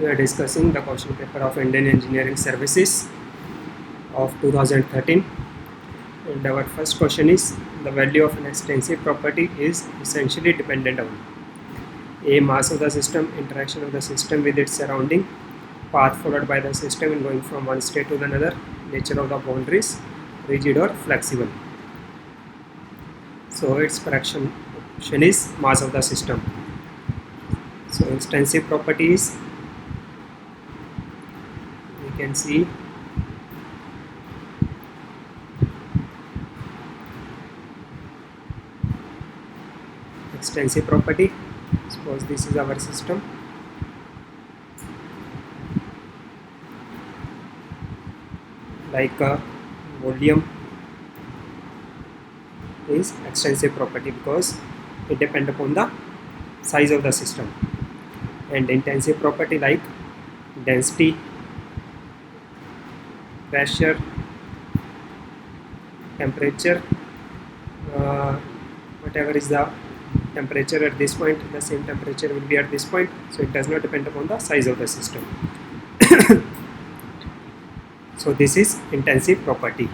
We are discussing the question paper of Indian Engineering Services of 2013, and our first question is: the value of an extensive property is essentially dependent on a. Mass of the system, interaction of the system with its surrounding, path followed by the system in going from one state to another, nature of the boundaries, rigid or flexible. So its correction option is mass of the system. So extensive properties, we can see extensive property. Suppose this is our system. Like volume is extensive property because it depends upon the size of the system, and intensive property like density, pressure, temperature, whatever is the temperature at this point, the same temperature will be at this point, so it does not depend upon the size of the system. So this is intensive property.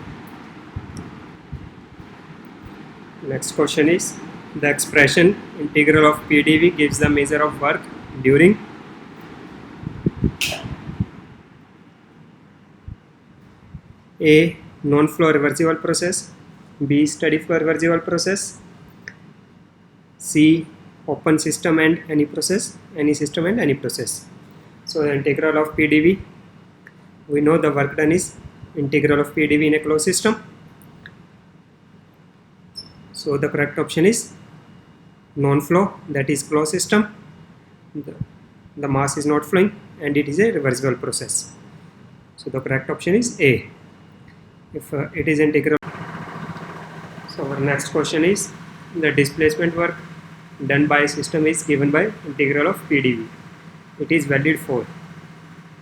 Next question is: the expression integral of PdV gives the measure of work during A. non-flow reversible process, B. steady flow reversible process, C. open system and any process, any system and any process. So the integral of PdV, we know the work done is integral of PdV in a closed system. So the correct option is non-flow, that is closed system. The mass is not flowing and it is a reversible process. So the correct option is A. If it is integral. So our next question is: the displacement work done by a system is given by integral of PdV. It is valid for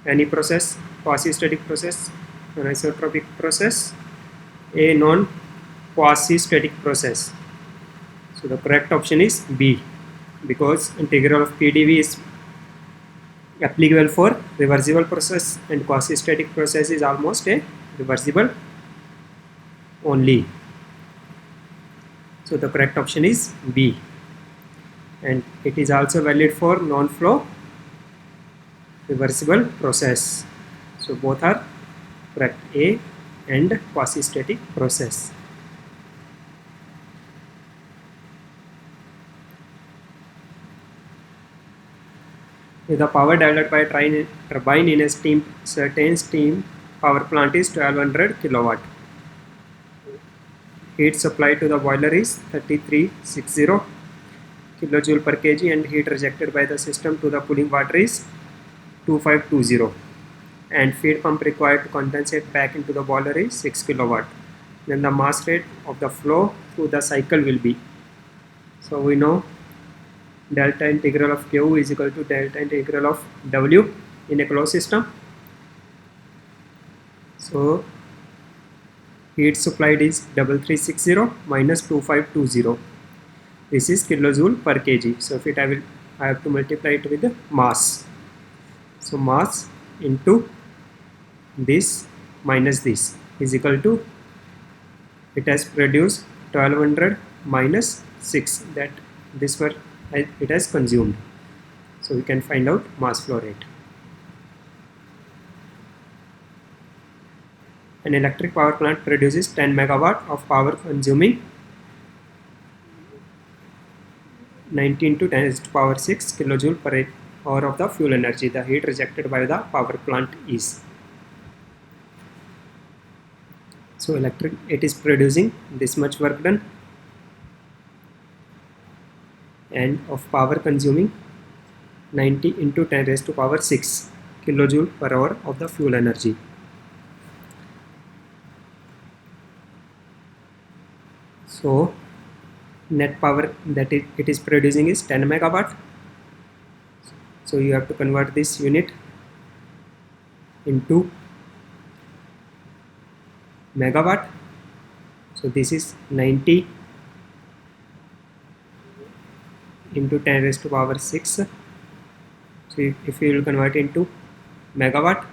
any process, quasi-static process, anisotropic process, a non-quasi-static process. So the correct option is B, because integral of PdV is applicable for reversible process and quasi-static process is almost a reversible only. So the correct option is B, and it is also valid for non-flow reversible process. So both are correct, A and quasi-static process. If the power developed by a turbine in a certain steam power plant is 1200 kilowatt. Heat supplied to the boiler is 3360 kilojoule per kg, and heat rejected by the system to the cooling water is 2520, and feed pump required to condensate back into the boiler is 6 kilowatt. Then the mass rate of the flow through the cycle will be, so we know delta integral of Q is equal to delta integral of W in a closed system. So heat supplied is 3360 minus 2520. This is kilojoule per kg. So if I have to multiply it with the mass. So mass into this minus this is equal to, it has produced 1200 minus 6, that this were it has consumed. So we can find out mass flow rate. An electric power plant produces 10 megawatt of power consuming 19 to 10 raised to power 6 kilojoule per hour of the fuel energy. The heat rejected by the power plant is. So it is producing this much work done and of power consuming 90 into 10 raised to power 6 kilojoule per hour of the fuel energy. So net power that it is producing is 10 megawatt. So you have to convert this unit into megawatt. So this is 90 into 10 raised to power 6. So if you will convert into megawatt,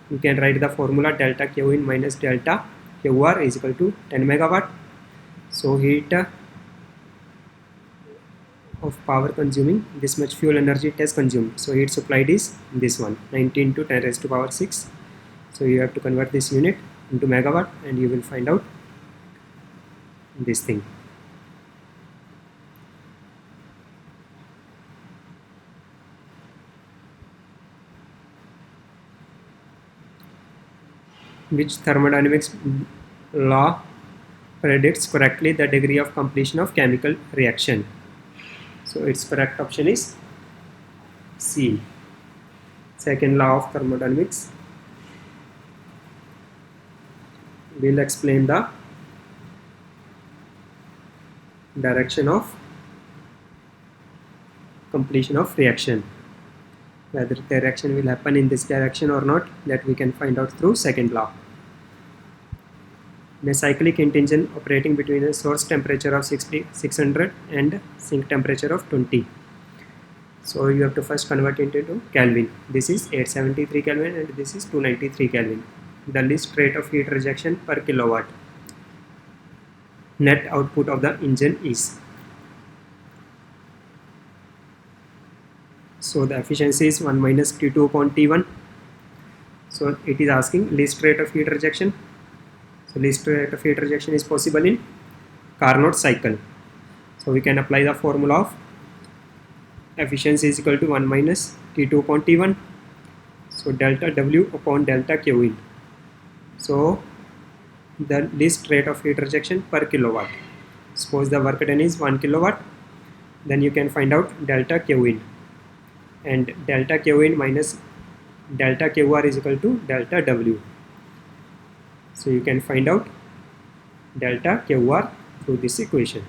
you can write the formula delta Q in minus delta QR is equal to 10 megawatt. So heat of power consuming this much fuel energy it has consumed. So heat supplied is this one, 19 to 10 raised to power 6. So you have to convert this unit into megawatt and you will find out this thing. Which thermodynamics law predicts correctly the degree of completion of chemical reaction? So its correct option is C. Second law of thermodynamics will explain the direction of completion of reaction. Whether the reaction will happen in this direction or not, that we can find out through second law. In a cyclic heat engine operating between a source temperature of 600 and sink temperature of 20. So you have to first convert it into Kelvin. This is 873 Kelvin and this is 293 Kelvin. The least rate of heat rejection per kilowatt. Net output of the engine is. So the efficiency is 1 minus Q2 upon T1. So it is asking least rate of heat rejection. So least rate of heat rejection is possible in Carnot cycle. So we can apply the formula of efficiency is equal to 1 minus T2 upon T1. So delta W upon delta Q in. So the least rate of heat rejection per kilowatt. Suppose the work done is 1 kilowatt. Then you can find out delta Q in. And delta Q in minus delta QR is equal to delta W. So you can find out delta QR through this equation.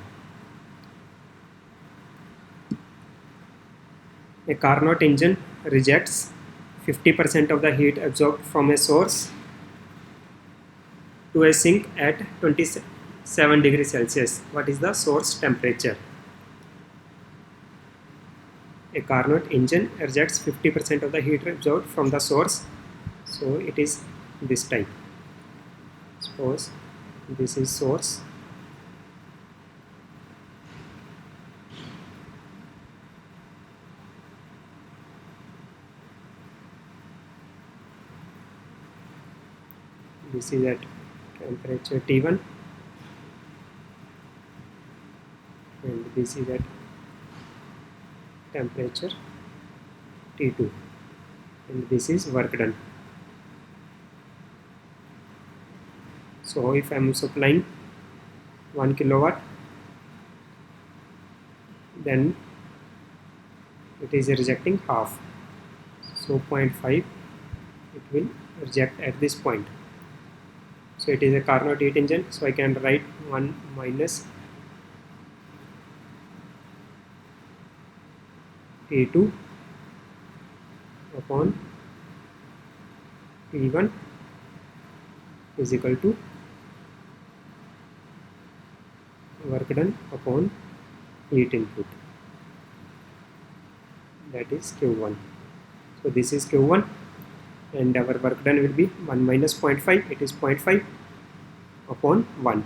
A Carnot engine rejects 50% of the heat absorbed from a source to a sink at 27 degrees Celsius. What is the source temperature? A Carnot engine rejects 50% of the heat absorbed from the source. So it is this type. Suppose this is source. This is at temperature T1 and this is at temperature T2 and this is work done. So if I am supplying 1 kilowatt, then it is rejecting half. So 0.5 it will reject at this point. So it is a Carnot heat engine. So I can write 1 minus T2 upon T1 is equal to work done upon heat input, that is Q1. So this is Q1 and our work done will be 1 minus 0.5, it is 0.5 upon 1.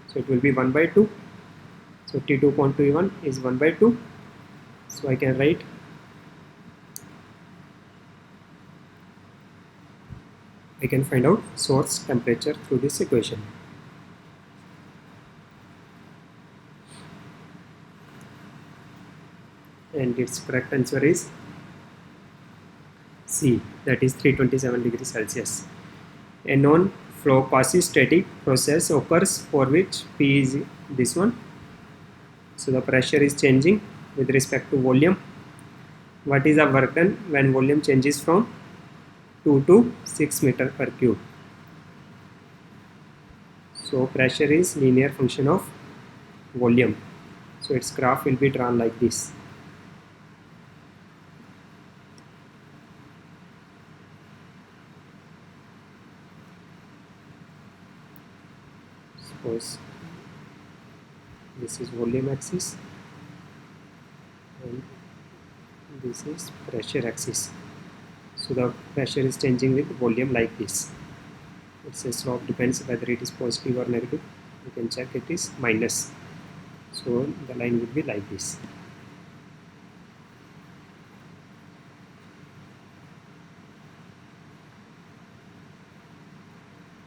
So it will be 1 by 2. So T2 upon T1 is 1 by 2. So I can write I can find out source temperature through this equation. And its correct answer is C, that is 327 degrees Celsius. A non-flow quasi-static process occurs for which P is this one. So the pressure is changing with respect to volume. What is the work done when volume changes from 2 to 6 meter per cube? So pressure is linear function of volume. So its graph will be drawn like this. Suppose this is volume axis and This is pressure axis. So the pressure is changing with volume like this. Its slope depends whether it is positive or negative. You can check it is minus. So the line will be like this.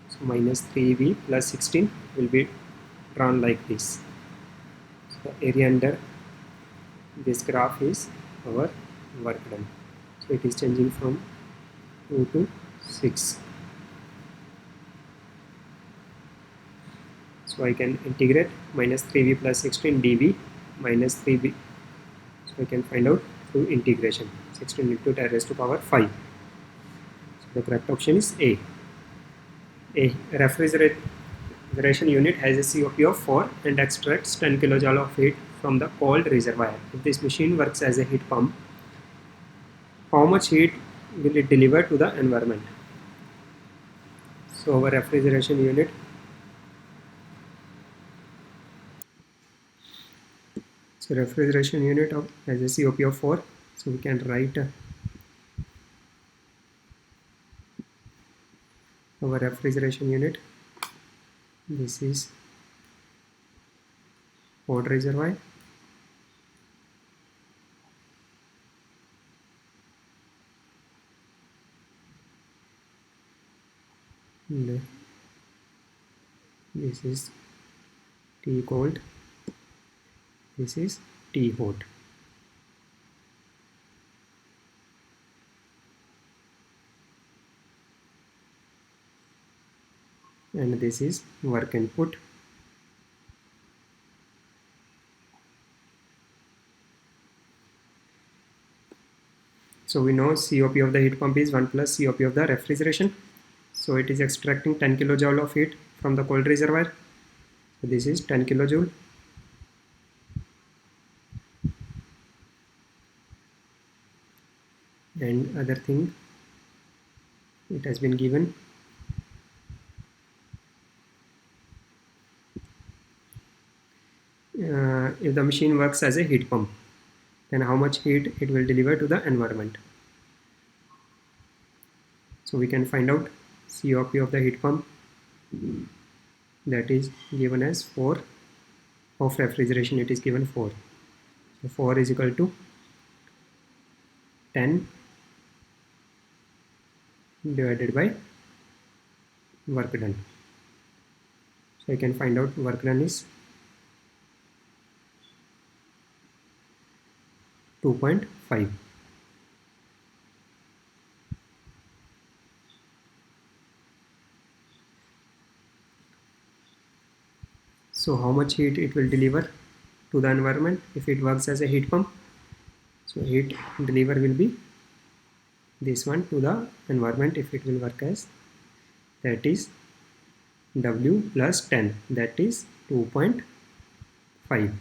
So minus 3V plus 16 will be drawn like this. So the area under this graph is our work done. So it is changing from 2 to 6. So I can integrate minus 3V plus 16 dV minus 3V. So I can find out through integration. 16 into 10 raised to power 5. So the correct option is A. A refrigeration unit has a COP of 4 and extracts 10 kJ of heat from the cold reservoir. If this machine works as a heat pump, how much heat will it deliver to the environment? So our refrigeration unit has a COP of 4, so we can write our refrigeration unit. This is cold reservoir. And this is T cold. This is T hot. And this is work input. So we know COP of the heat pump is 1 plus COP of the refrigeration. So it is extracting 10 kilojoule of heat from the cold reservoir. So this is 10 kilojoule. And other thing, it has been given if the machine works as a heat pump, then how much heat it will deliver to the environment. So we can find out COP of the heat pump, that is given as 4. Of refrigeration it is given 4. So 4 is equal to 10 divided by work done. So I can find out work done is 2.5. So how much heat it will deliver to the environment if it works as a heat pump? So heat deliver will be this one to the environment if it will work as, that is W plus 10, that is 2.5.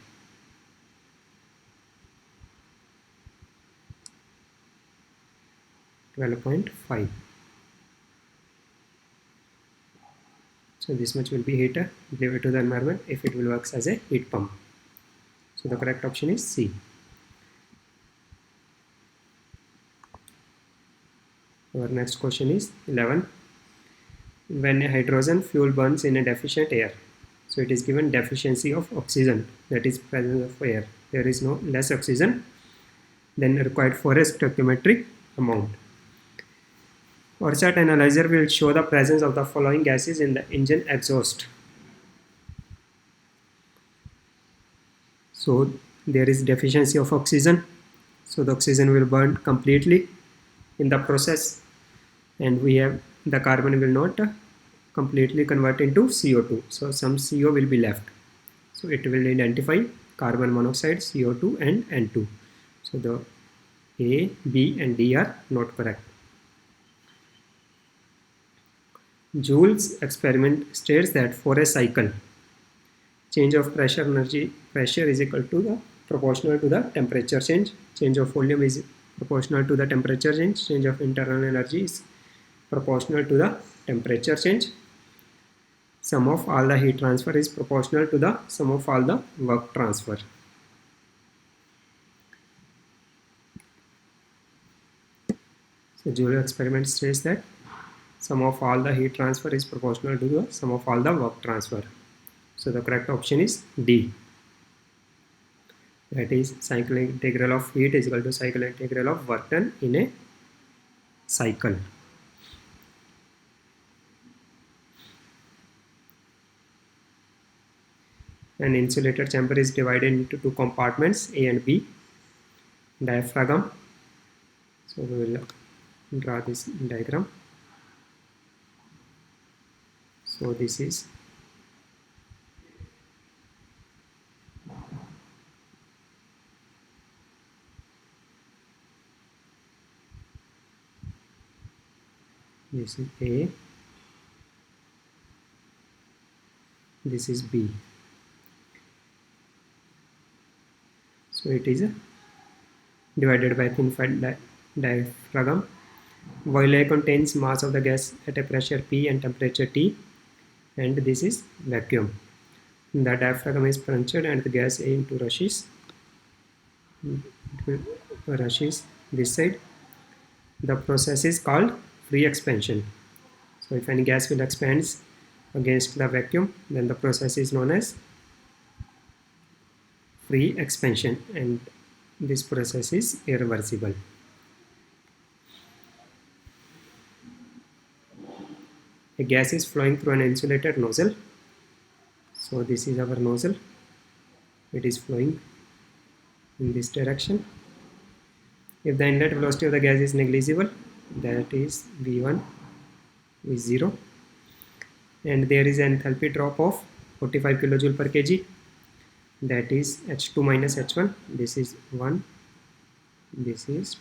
So this much will be heat delivered to the environment if it will works as a heat pump. So the correct option is C. Our next question is 11. When a hydrogen fuel burns in a deficient air, so it is given deficiency of oxygen, that is presence of air. There is no less oxygen than required for a stoichiometric amount. Orchard analyzer will show the presence of the following gases in the engine exhaust. So there is deficiency of oxygen, so the oxygen will burn completely in the process, and we have the carbon will not completely convert into CO2, so some CO will be left. So it will identify carbon monoxide, CO2 and N2. So the A, B and D are not correct. Joule's experiment states that for a cycle, change of pressure is equal to the proportional to the temperature change of volume is proportional to the temperature change of internal energy is proportional to the temperature change, sum of all the heat transfer is proportional to the sum of all the work transfer. So Joule experiment states that sum of all the heat transfer is proportional to the sum of all the work transfer. So the correct option is D. That is, cycle integral of heat is equal to cycle integral of work done in a cycle. An insulated chamber is divided into two compartments, A and B. Diaphragm. So we will draw this diagram. So this is A, this is B. So it is divided by thin fat diaphragm. Boiler contains mass of the gas at a pressure P and temperature T, and this is vacuum. The diaphragm is punctured and the gas A into rushes. Rushes this side. The process is called free expansion. So if any gas will expand against the vacuum, then the process is known as free expansion, and this process is irreversible. A gas is flowing through an insulated nozzle. So this is our nozzle. It is flowing in this direction. If the inlet velocity of the gas is negligible, that is V1 is 0, and there is an enthalpy drop of 45 kilojoule per kg, that is H2 minus H1. This is 1, this is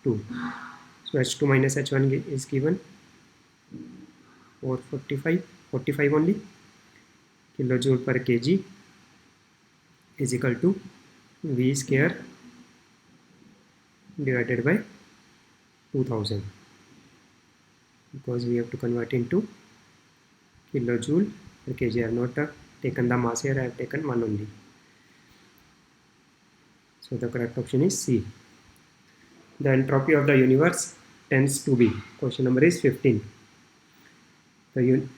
2. So H2 minus H1 is given for 45 only kilojoule per kg is equal to V square divided by 2000, because we have to convert into kilojoule per kg. I have not taken the mass here, I have taken 1 only. So the correct option is C. The entropy of the universe tends to be, question number is 15. The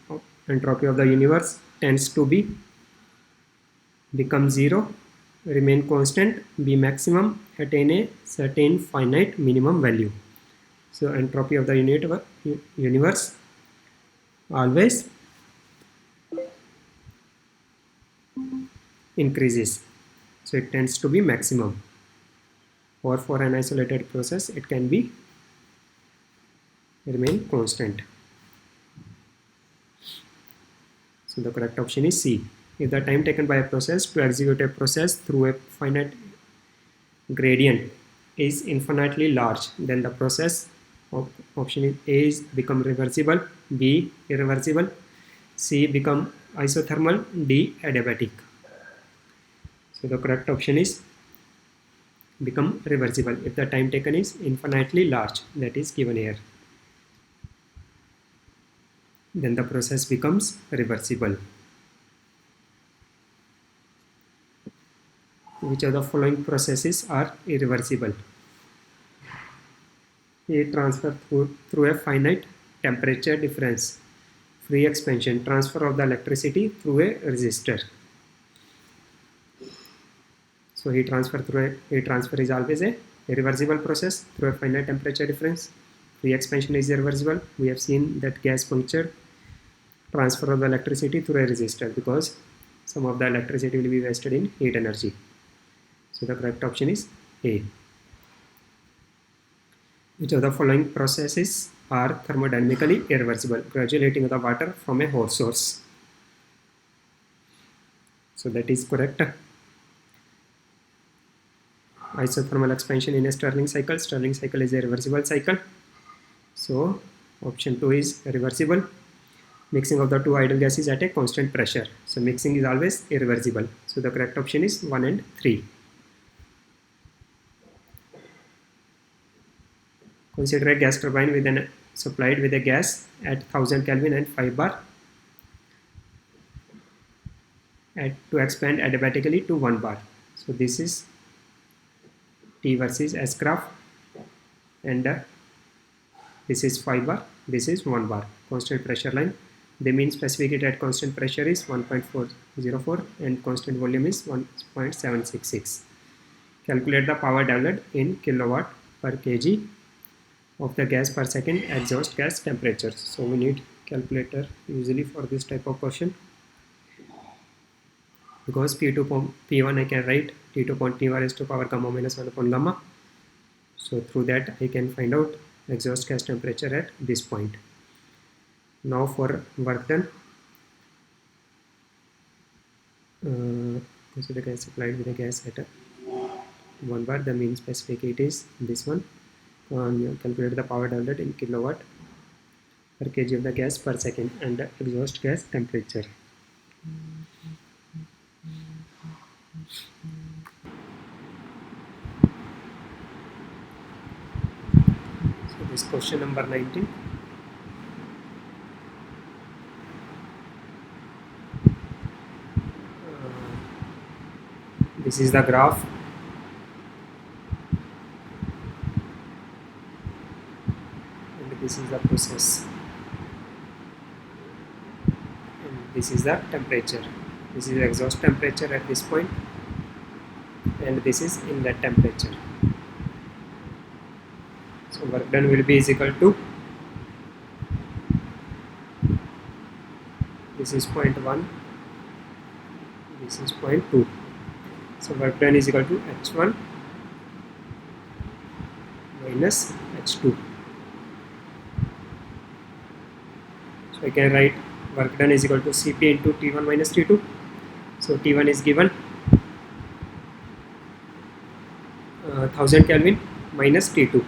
entropy of the universe tends to be become 0, remain constant, be maximum, attain a certain finite minimum value. So entropy of the universe always increases, so it tends to be maximum, or for an isolated process it can be remain constant. So the correct option is C. If the time taken by a process to execute a process through a finite gradient is infinitely large, then the process option is A is become reversible, B irreversible, C become isothermal, D adiabatic. So the correct option is become reversible if the time taken is infinitely large, that is given here. Then the process becomes reversible. Which of the following processes are irreversible? Heat transfer through a finite temperature difference, free expansion, transfer of the electricity through a resistor. So heat transfer is always a irreversible process through a finite temperature difference. Free expansion is irreversible. We have seen that gas punctured transfer of the electricity through a resistor, because some of the electricity will be wasted in heat energy. So the correct option is A. Which of the following processes are thermodynamically irreversible? Gradual heating of the water from a hot source. So that is correct. Isothermal expansion in a Stirling cycle. Stirling cycle is a reversible cycle. So option 2 is reversible. Mixing of the two ideal gases at a constant pressure. So mixing is always irreversible. So the correct option is 1 and 3. Consider a gas turbine supplied with a gas at 1000 Kelvin and 5 bar to expand adiabatically to 1 bar. So this is T versus S graph, and this is 5 bar, this is 1 bar. Constant pressure line. The mean specific heat at constant pressure is 1.404 and constant volume is 1.766. Calculate the power developed in kilowatt per kg of the gas per second exhaust gas temperature. So we need calculator usually for this type of question, because P1 I can write T2 upon T1 raised to power gamma minus 1 upon gamma. So through that I can find out exhaust gas temperature at this point. Now for work done, consider gas supplied with a gas at 1 bar. The mean specific heat is this one. Calculate the power developed in kilowatt per kg of the gas per second and the exhaust gas temperature. So this is question number 19. This is the graph. And this is the process. And this is the temperature. This is exhaust temperature at this point. And this is inlet temperature. So work done will be is equal to, this is 0.1, this is 0.2. So work done is equal to H1 minus H2. So I can write work done is equal to Cp into T1 minus T2. So T1 is given 1000 Kelvin minus T2.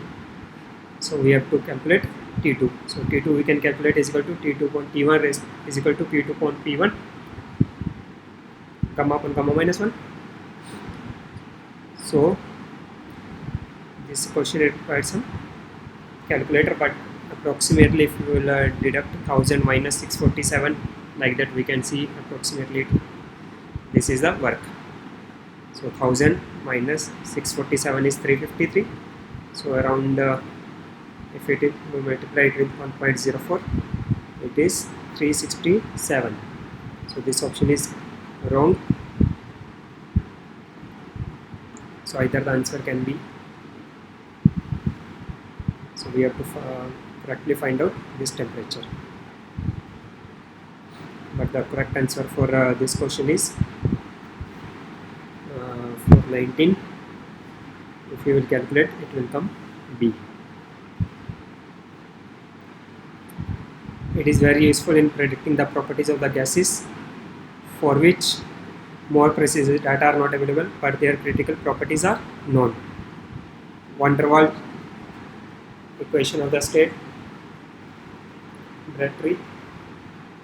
So we have to calculate T2. So T2 we can calculate is equal to T2 upon T1 raised is equal to P2 upon P1 gamma upon gamma minus 1. So this question requires some calculator, but approximately if we will deduct 1000 minus 647, like that we can see approximately this is the work. So 1000 minus 647 is 353. So around if it is, we multiply it with 1.04, it is 367. So this option is wrong. So either the answer can be, so we have to correctly find out this temperature. But the correct answer for this question is for 19. If you will calculate, it will come B. It is very useful in predicting the properties of the gases for which more precise data are not available, but their critical properties are known. Van der Waals equation of the state,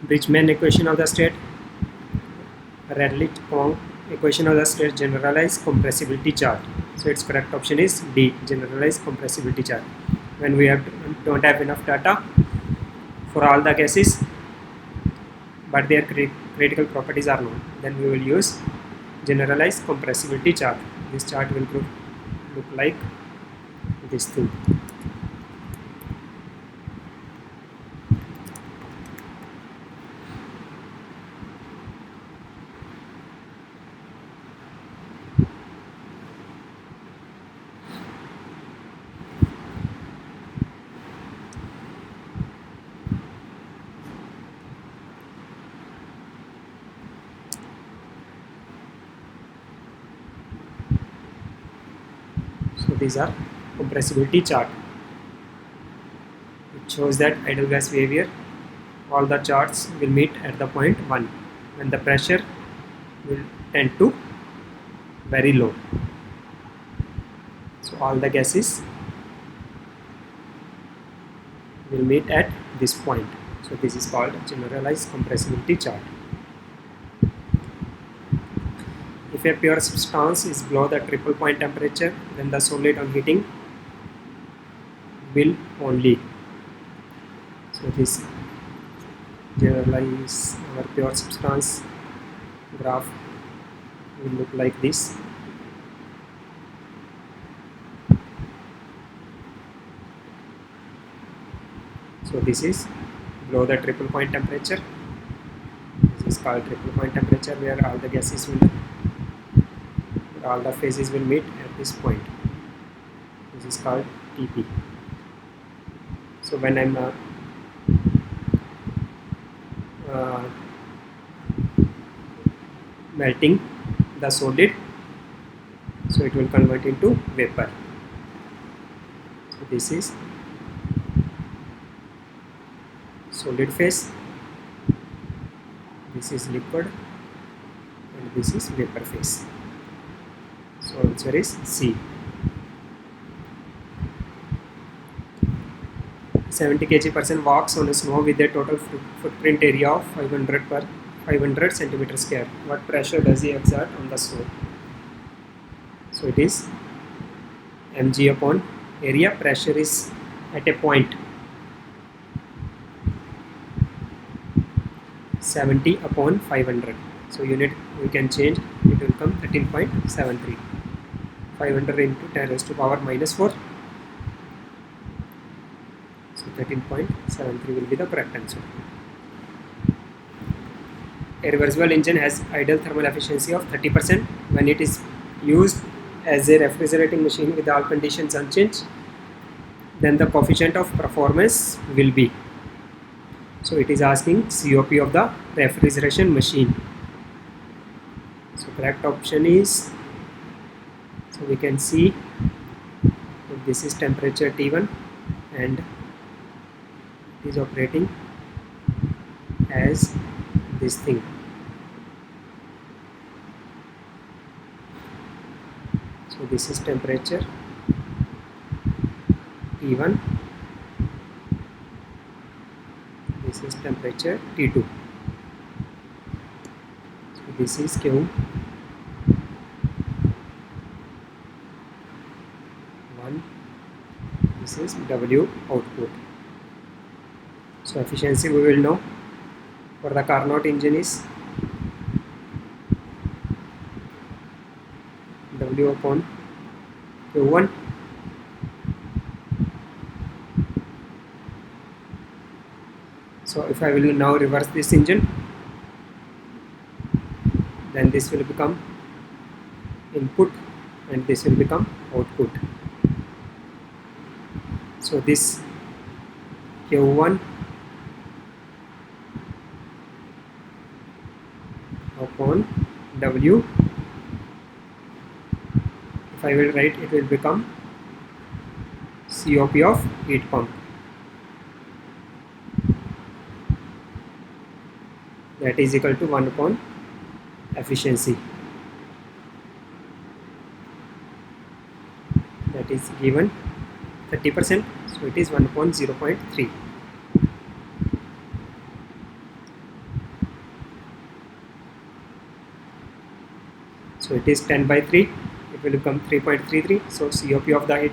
Bridgman equation of the state, Redlich-Kwong equation of the state, generalized compressibility chart. So its correct option is D, generalized compressibility chart. When we don't have enough data for all the gases, but their critical properties are known, then we will use generalized compressibility chart. This chart will look like this thing. So these are compressibility chart. It shows that ideal gas behavior, all the charts will meet at the point 1 when the pressure will tend to very low. So all the gases will meet at this point. So this is called generalized compressibility chart. If a pure substance is below the triple point temperature, then the solid on heating will only. So this generalize our pure substance graph will look like this. So this is below the triple point temperature. This is called triple point temperature, where all the gases will, all the phases will meet at this point. This is called TP. So when I'm melting the solid, so it will convert into vapor. So this is solid phase, this is liquid, and this is vapor phase. So answer is C. 70 kg person walks on a snow with a total footprint area of 500 centimeter square. What pressure does he exert on the snow? So it is mg upon area. Pressure is at a point 70 upon 500. So unit we can change, it will come 13.73. 500 into 10 raised to power minus 4. So 13.73 will be the correct answer. A reversible engine has ideal thermal efficiency of 30% when it is used as a refrigerating machine with all conditions unchanged. Then the coefficient of performance will be. So it is asking COP of the refrigeration machine. So correct option is, so we can see this is temperature T1 and it is operating as this thing. So this is temperature T1, this is temperature T2. So this is Q1, this is W output. So efficiency we will know for the Carnot engine is W upon Q1 . So if I will now reverse this engine, then this will become input and this will become output. So this Q1 upon W, if I will write, it will become COP of heat pump. That is equal to 1 upon efficiency. That is given 30%, so it is 1 upon 0.3. So it is 10 by 3, it will become 3.33. So COP of the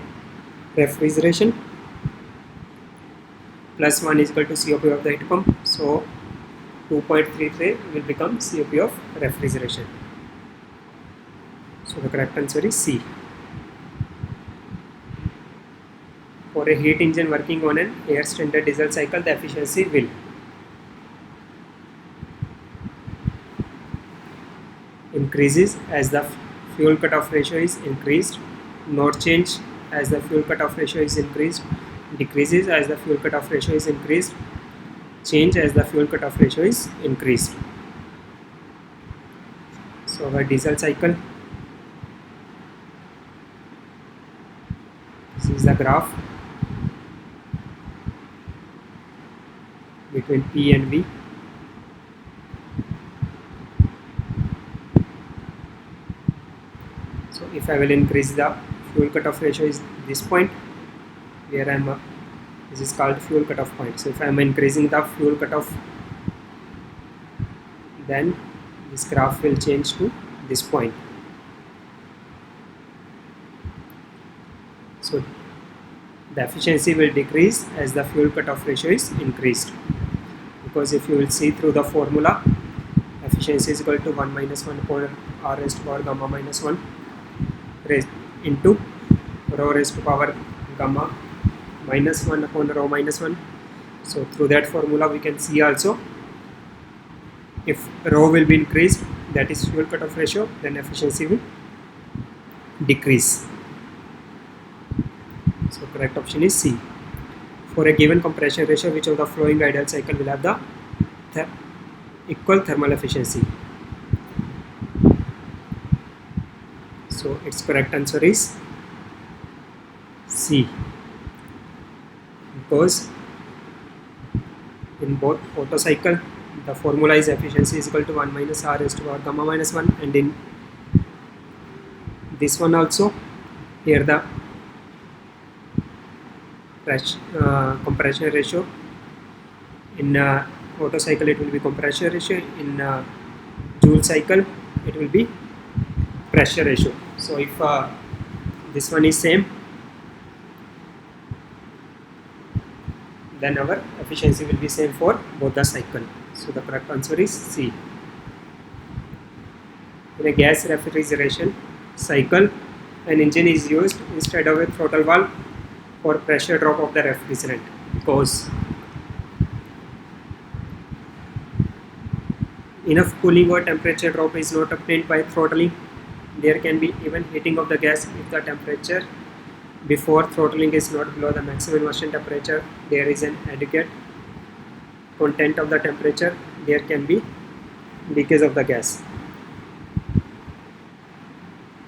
refrigeration plus 1 is equal to COP of the heat pump. So 2.33 will become COP of refrigeration. So the correct answer is C. For a heat engine working on an air standard diesel cycle, the efficiency will increases as the fuel cutoff ratio is increased, not change as the fuel cutoff ratio is increased, decreases as the fuel cutoff ratio is increased, change as the fuel cutoff ratio is increased. So our diesel cycle, this is the graph between P and V. So if I will increase the fuel cutoff ratio is this point where I am, this is called fuel cutoff point. So if I am increasing the fuel cutoff, then this graph will change to this point. So the efficiency will decrease as the fuel cutoff ratio is increased, because if you will see through the formula, efficiency is equal to 1 minus 1 upon R raised to power gamma minus 1 raised into rho raised to power gamma minus 1 upon rho minus 1. So through that formula we can see also, if rho will be increased, that is fuel cutoff ratio, then efficiency will decrease. So correct option is C. For a given compression ratio, which of the flowing ideal cycle will have the equal thermal efficiency? So its correct answer is C, because in both Otto cycle the formula is efficiency is equal to 1 minus R raised to power gamma minus 1, and in this one also, here the compression ratio, in Otto cycle it will be compression ratio, in Joule cycle it will be pressure ratio. So if this one is same, then our efficiency will be same for both the cycle. So the correct answer is C. In a gas refrigeration cycle, an engine is used instead of a throttle valve for pressure drop of the refrigerant, because enough cooling or temperature drop is not obtained by throttling. There can be even heating of the gas if the temperature before throttling is not below the maximum immersion temperature. There is an adequate content of the temperature. There can be leakage of the gas.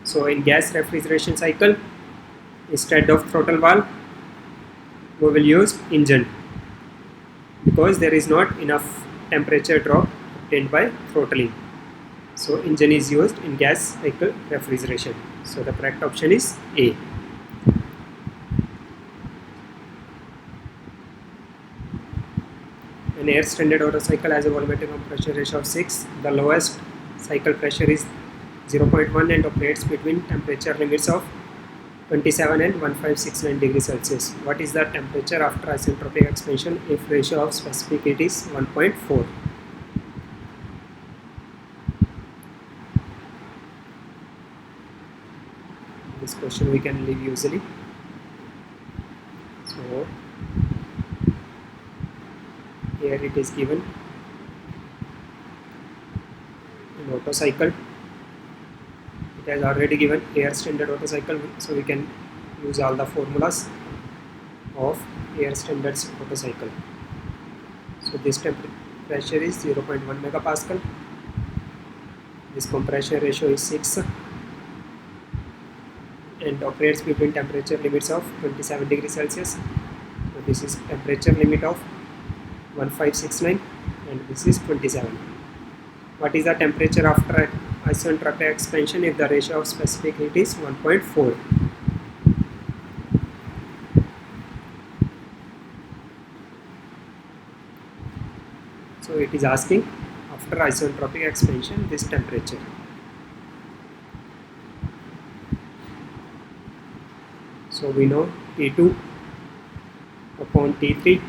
So in gas refrigeration cycle, instead of throttle valve, we will use engine, because there is not enough temperature drop obtained by throttling. So engine is used in gas cycle refrigeration. So the correct option is A. An air standard Otto cycle has a volumetric compression ratio of 6. The lowest cycle pressure is 0.1 and operates between temperature limits of 27 and 1569 degrees Celsius. What is the temperature after isentropic expansion if ratio of specific heat is 1.4? This question we can leave usually. So here it is given in Otto cycle. It has already given air standard Otto cycle, so we can use all the formulas of air standards Otto cycle. So this pressure is 0.1 megapascal. This compression ratio is 6 and operates between temperature limits of 27 degrees Celsius. So this is temperature limit of 1569 and this is 27. What is the temperature after isentropic expansion if the ratio of specific heat is 1.4? So it is asking after isentropic expansion this temperature. So we know T2 upon T3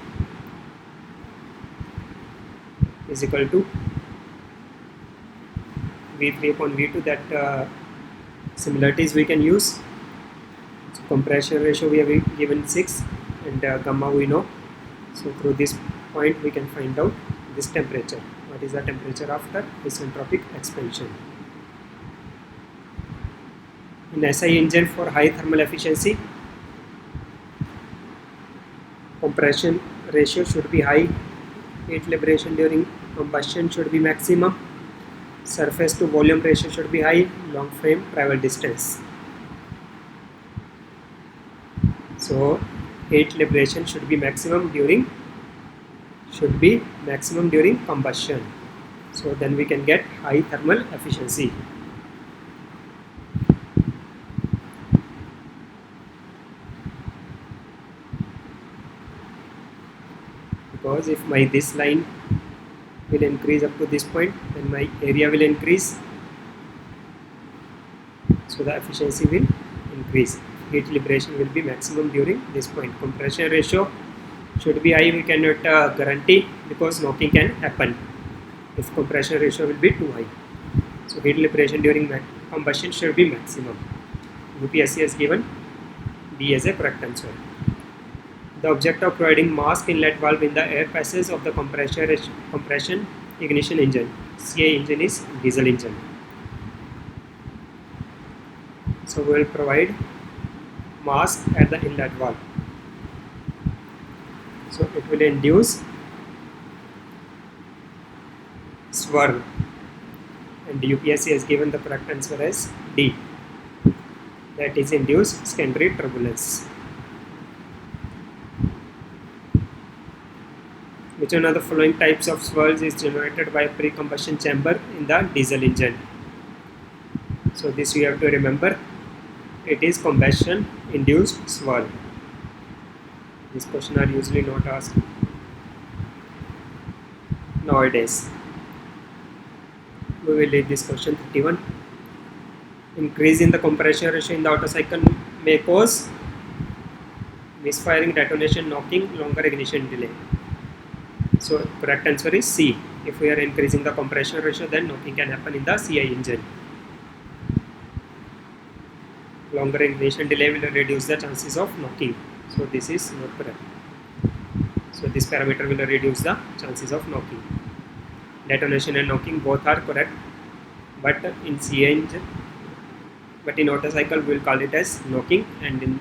is equal to V3 upon V2. That similarities we can use. So compression ratio we have given 6 and gamma we know. So through this point we can find out this temperature. What is the temperature after isentropic expansion? In SI engine for high thermal efficiency, compression ratio should be high, heat liberation during combustion should be maximum, surface to volume ratio should be high, long frame travel distance. So heat liberation should be maximum during combustion. So then we can get high thermal efficiency. Because if my this line will increase up to this point, then my area will increase, so the efficiency will increase. Heat liberation will be maximum during this point. Compression ratio should be high, we cannot guarantee, because knocking can happen if compression ratio will be too high. So heat liberation during combustion should be maximum. UPSC has given D as a correct answer. The object of providing mask inlet valve in the air passages of the compression ignition engine. CI engine is diesel engine. So we will provide mask at the inlet valve. So it will induce swirl, and UPSC has given the correct answer as D, that is induce secondary turbulence. Which one of the following types of swirls is generated by pre-combustion chamber in the diesel engine? So this you have to remember, it is combustion induced swirl. This question are usually not asked nowadays. We will leave this question 31. Increase in the compression ratio in the Otto cycle may cause misfiring, detonation, knocking, longer ignition delay. So correct answer is C. If we are increasing the compression ratio, then knocking can happen in the CI engine. Longer ignition delay will reduce the chances of knocking. So this is not correct. So this parameter will reduce the chances of knocking. Detonation and knocking both are correct, but in CI engine, but in Otto cycle we will call it as knocking, and in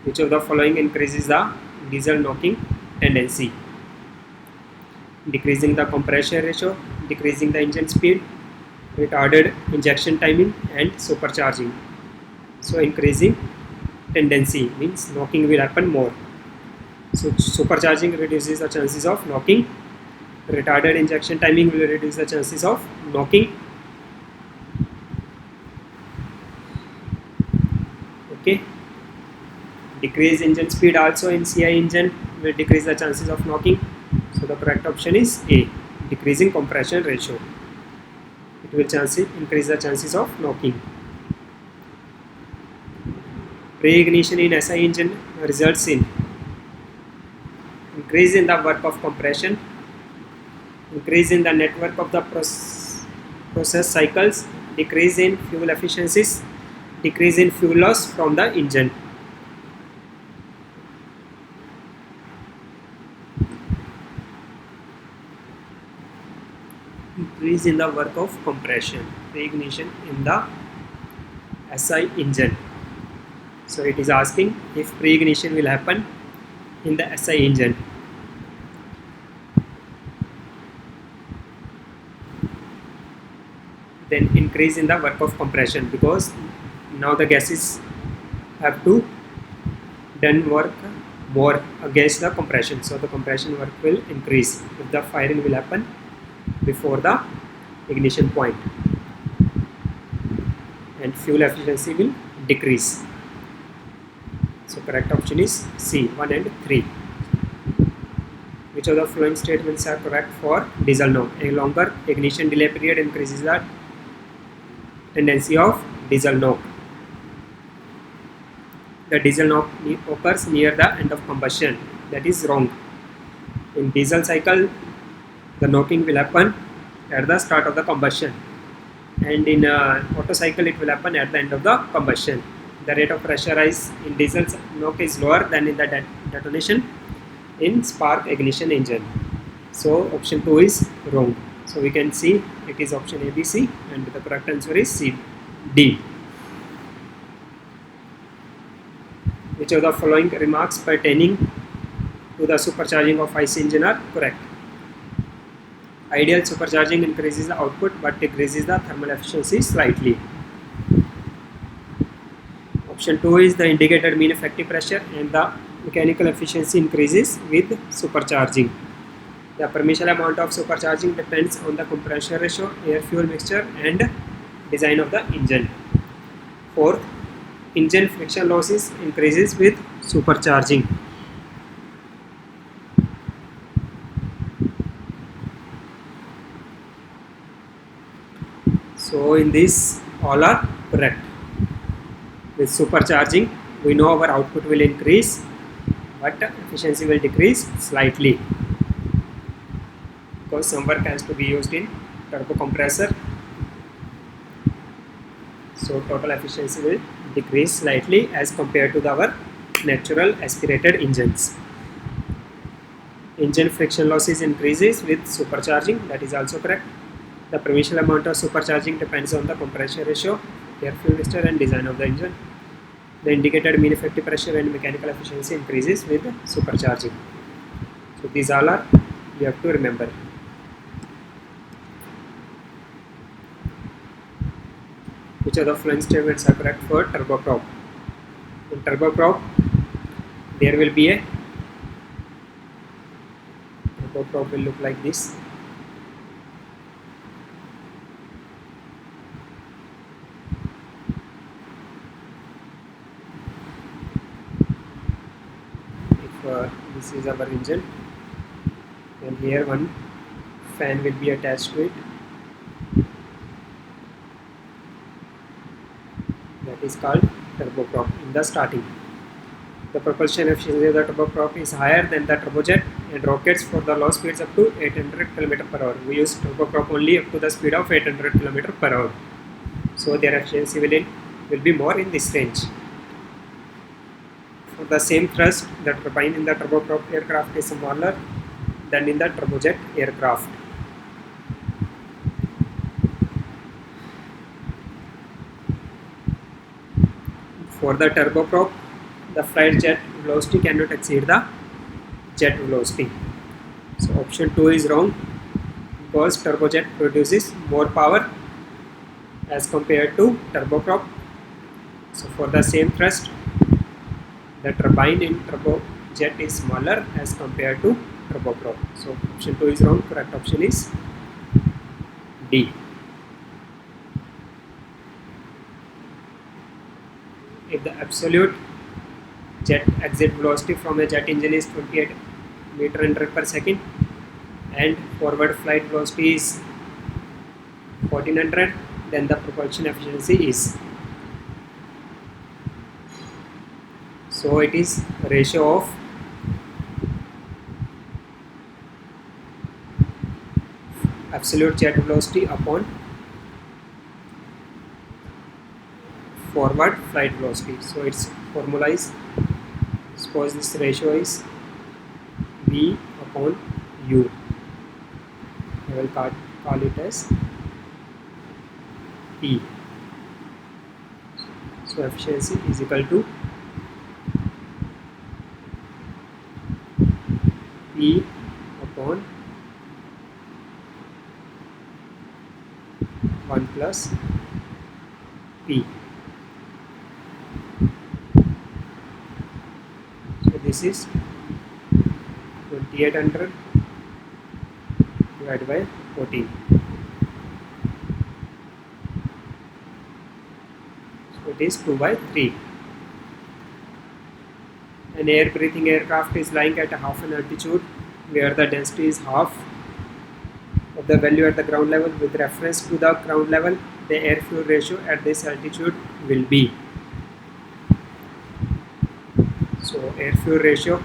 which of the following increases the diesel knocking tendency? Decreasing the compression ratio, decreasing the engine speed, retarded injection timing, and supercharging. So increasing tendency means knocking will happen more. So supercharging reduces the chances of knocking, retarded injection timing will reduce the chances of knocking. Okay. Decrease engine speed also in CI engine will decrease the chances of knocking. So the correct option is A, decreasing compression ratio. It will increase the chances of knocking. Pre-ignition in SI engine results in increase in the work of compression, increase in the network of the process cycles, decrease in fuel efficiencies, decrease in fuel loss from the engine. Increase in the work of compression, pre-ignition in the SI engine. So it is asking if pre-ignition will happen in the SI engine. Then increase in the work of compression, because now the gases have to done work more against the compression. So the compression work will increase if the firing will happen before the ignition point, and fuel efficiency will decrease. So correct option is C, 1 and 3. Which of the following statements are correct for diesel knock? A longer ignition delay period increases the tendency of diesel knock. The diesel knock occurs near the end of combustion. That is wrong. In diesel cycle, the knocking will happen at the start of the combustion, and in Otto cycle it will happen at the end of the combustion. The rate of pressure rise in diesel knock is lower than in the detonation in spark ignition engine. So option 2 is wrong. So we can see it is option A, B, C, and the correct answer is C, D. Which of the following remarks pertaining to the supercharging of IC engine are correct? Ideal supercharging increases the output but decreases the thermal efficiency slightly. Option 2 is the indicated mean effective pressure, and the mechanical efficiency increases with supercharging. The permissible amount of supercharging depends on the compression ratio, air fuel mixture, and design of the engine. Fourth, engine friction losses increases with supercharging. So in this all are correct. With supercharging we know our output will increase but efficiency will decrease slightly, because some work has to be used in turbo compressor So total efficiency will decrease slightly as compared to our natural aspirated engines. Engine friction losses increases with supercharging, that is also correct. The permissible amount of supercharging depends on the compression ratio, air fuel mixture and design of the engine. The indicated mean effective pressure and mechanical efficiency increases with supercharging. So these all are you have to remember. Which of the following statements are correct for turboprop? In turboprop, there will be a turboprop will look like this. If this is our engine, and here one fan will be attached to it. That is called turboprop in the starting. The propulsion efficiency of the turboprop is higher than the turbojet and rockets for the low speeds up to 800 km per hour. We use turboprop only up to the speed of 800 km per hour. So their efficiency will be more in this range. For the same thrust, the turbine in the turboprop aircraft is smaller than in the turbojet aircraft. For the turboprop, the flight jet velocity cannot exceed the jet velocity. So option 2 is wrong because turbojet produces more power as compared to turboprop. So for the same thrust, the turbine in turbojet is smaller as compared to turboprop. So option 2 is wrong. Correct option is D. If the absolute jet exit velocity from a jet engine is 28 meter under per second and forward flight velocity is 1400, then the propulsion efficiency is, so it is ratio of absolute jet velocity upon forward flight velocity. So its formula is, suppose this ratio is V upon U. I will call it as P. So efficiency is equal to P upon 1 plus P. So this is 2800 divided by 14. So it is 2 by 3. An air breathing aircraft is lying at a half an altitude where the density is half of the value at the ground level. With reference to the ground level, the air fuel ratio at this altitude will be. So air fuel ratio,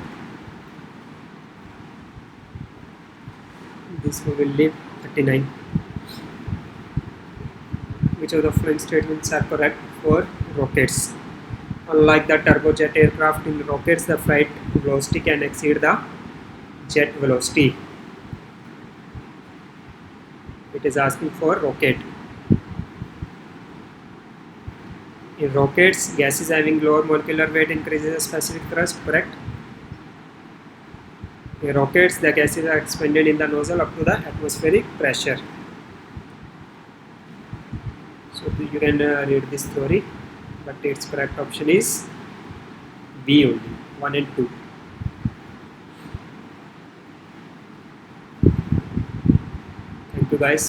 this we will leave 39. Which of the following statements are correct for rockets? Unlike the turbojet aircraft, in rockets the flight velocity can exceed the jet velocity. It is asking for rocket. In rockets, gases having lower molecular weight increases the specific thrust, correct? In rockets, the gases are expanded in the nozzle up to the atmospheric pressure. So you can read this theory, but its correct option is B only, 1 and 2. Thank you guys.